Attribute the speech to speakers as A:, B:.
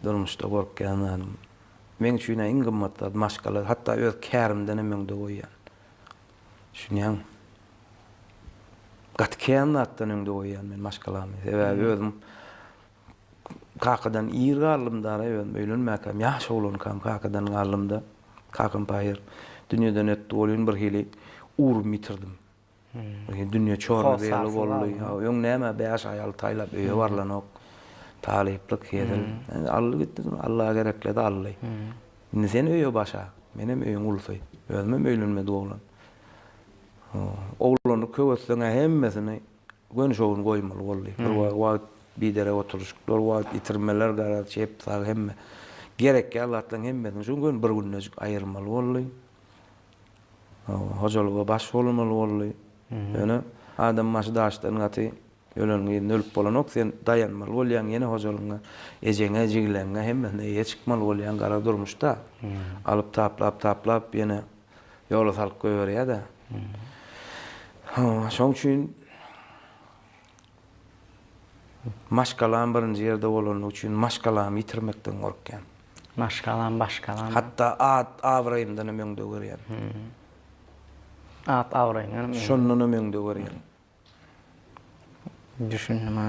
A: durmuşda gorkýan. Men üçin iň gymmatly maşgalar, hatda öz kärimden emmeňde goýýan. Şunýan. Gatkeýan atdan öňde goýýan men maşgalamy. Sebäbi özüm kakadan ýer garlymda özüm öýlenmäkem, ýaş oglany kakadan garlymda. Kakam paýyr. Dünýeden ötdi bolýan bir hili urum bitirdim. Dünýä çorna beýle boldy. Ýöň näme beýaş aýal taýlap öýe barlanok. Talyplyk hedil. Ally gitdi, Allaha gerekledi Allahy. Indi sen öýe başa, menem öýüm ulsy. Özüm öýlenmedi oglan. Oglany köwetseňe hemmesini gönüşogyn goýmaly boldy. Bir wagt bidere oturuşyklar, wagt itirmeler garat çep sag hemme. Gerekki Allah'tan hemmesini şu gün bir günne aýyrmaly boldy. Hojalyga baş bolmaly boldy. Ýöne adam başı daşdan gaty ölengi ölüp bolanok sen dayanmaly bolýan ýene hojalygyňa, ejeňe, jigleňe hemmesine ýe çykmaly bolýan gara durmuşda. Alyp taplap ýene ýola salyp goýberýär-de. Şoň üçin maşgalan birinji ýerde bolan üçin maşgalamy ýitirmekden gorkýan.
B: Başkalan.
A: Hatta at awraýyndan öňde görýän.
B: At awraýyndan.
A: Şondan öňde görýän.
B: Düşündüm ha.